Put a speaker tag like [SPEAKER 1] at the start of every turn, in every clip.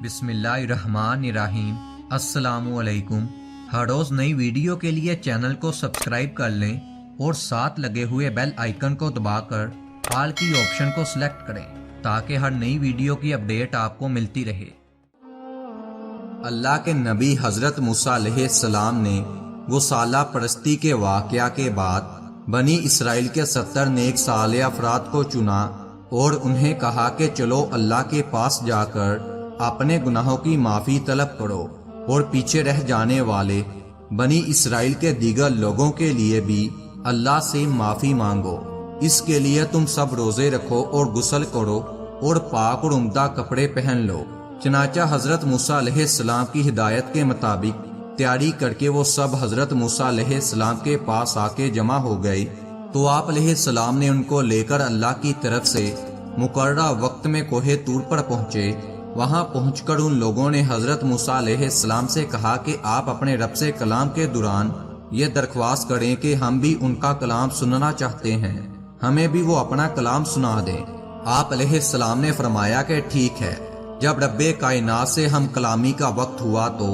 [SPEAKER 1] بسم اللہ الرحمن الرحیم۔ السلام علیکم۔ ہر روز نئی ویڈیو کے لیے چینل کو سبسکرائب کر لیں اور ساتھ لگے ہوئے بیل آئیکن کو دبا کر آل کی آپشن کو سلیکٹ کریں تاکہ ہر نئی ویڈیو کی اپڈیٹ آپ کو ملتی رہے۔ اللہ کے نبی حضرت موسیٰ علیہ السلام نے گوسالہ پرستی کے واقعہ کے بعد بنی اسرائیل کے 70 نیک صالح افراد کو چنا اور انہیں کہا کہ چلو اللہ کے پاس جا کر اپنے گناہوں کی معافی طلب کرو اور پیچھے رہ جانے والے بنی اسرائیل کے دیگر لوگوں کے لیے بھی اللہ سے معافی مانگو۔ اس کے لیے تم سب روزے رکھو اور غسل کرو اور پاک اور عمدہ کپڑے پہن لو۔ چنانچہ حضرت موسیٰ علیہ السلام کی ہدایت کے مطابق تیاری کر کے وہ سب حضرت موسیٰ علیہ السلام کے پاس آ کے جمع ہو گئے تو آپ علیہ السلام نے ان کو لے کر اللہ کی طرف سے مقررہ وقت میں کوہ طور پر پہنچے۔ وہاں پہنچ کر ان لوگوں نے حضرت موسیٰ علیہ السلام سے کہا کہ آپ اپنے رب سے کلام کے دوران یہ درخواست کریں کہ ہم بھی ان کا کلام سننا چاہتے ہیں، ہمیں بھی وہ اپنا کلام سنا دیں۔ آپ علیہ السلام نے فرمایا کہ ٹھیک ہے۔ جب رب کائنات سے ہم کلامی کا وقت ہوا تو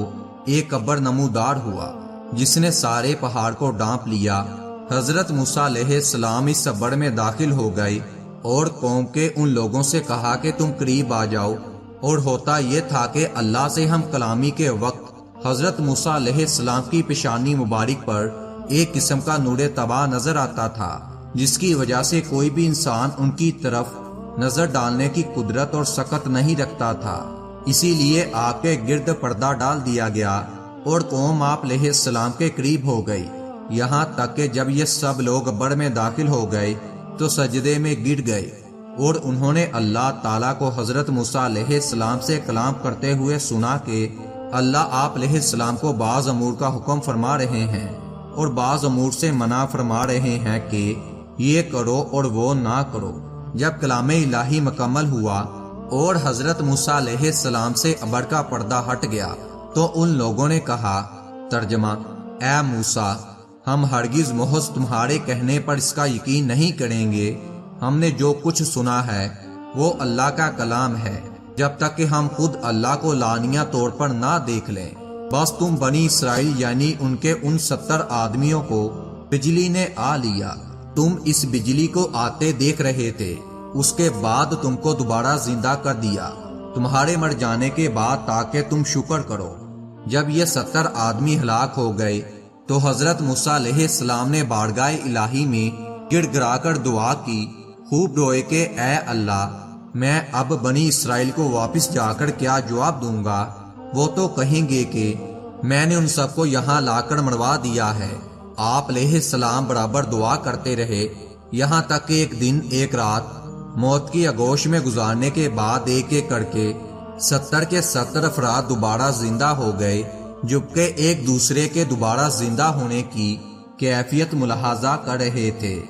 [SPEAKER 1] ایک قبر نمودار ہوا جس نے سارے پہاڑ کو ڈانپ لیا۔ حضرت موسیٰ علیہ السلام اس قبر میں داخل ہو گئے اور قوم کے ان لوگوں سے کہا کہ تم قریب آ جاؤ، اور ہوتا یہ تھا کہ اللہ سے ہم کلامی کے وقت حضرت موسیٰ علیہ السلام کی پیشانی مبارک پر ایک قسم کا نور طبع نظر آتا تھا جس کی وجہ سے کوئی بھی انسان ان کی طرف نظر ڈالنے کی قدرت اور سکت نہیں رکھتا تھا۔ اسی لیے آپ کے گرد پردہ ڈال دیا گیا اور قوم آپ علیہ السلام کے قریب ہو گئی، یہاں تک کہ جب یہ سب لوگ قبر میں داخل ہو گئے تو سجدے میں گر گئے اور انہوں نے اللہ تعالیٰ کو حضرت موسیٰ علیہ السلام سے کلام کرتے ہوئے سنا کہ اللہ آپ علیہ السلام کو بعض امور کا حکم فرما رہے ہیں اور بعض امور سے منع فرما رہے ہیں کہ یہ کرو اور وہ نہ کرو۔ جب کلام الہی مکمل ہوا اور حضرت موسیٰ علیہ السلام سے قبر کا پردہ ہٹ گیا تو ان لوگوں نے کہا، ترجمہ: اے موسیٰ، ہم ہرگز محض تمہارے کہنے پر اس کا یقین نہیں کریں گے، ہم نے جو کچھ سنا ہے وہ اللہ کا کلام ہے، جب تک کہ ہم خود اللہ کو لانیہ طور پر نہ دیکھ لیں۔ بس تم بنی اسرائیل یعنی ان کے ان 70 آدمیوں کو بجلی نے آ لیا، تم اس بجلی کو آتے دیکھ رہے تھے، اس کے بعد تم کو دوبارہ زندہ کر دیا تمہارے مر جانے کے بعد تاکہ تم شکر کرو۔ جب یہ 70 آدمی ہلاک ہو گئے تو حضرت موسیٰ علیہ السلام نے بارگاہ الہی میں گڑ گڑا کر دعا کی، خوب روئے کہ اے اللہ، میں اب بنی اسرائیل کو واپس جا کر کیا جواب دوں گا؟ وہ تو کہیں گے کہ میں نے ان سب کو یہاں لا کر مروا دیا ہے۔ آپ علیہ السلام برابر دعا کرتے رہے یہاں تک کہ ایک دن ایک رات موت کی آغوش میں گزارنے کے بعد ایک ایک کر کے 70 کے 70 افراد دوبارہ زندہ ہو گئے، جبکہ ایک دوسرے کے دوبارہ زندہ ہونے کی کیفیت ملاحظہ کر رہے تھے۔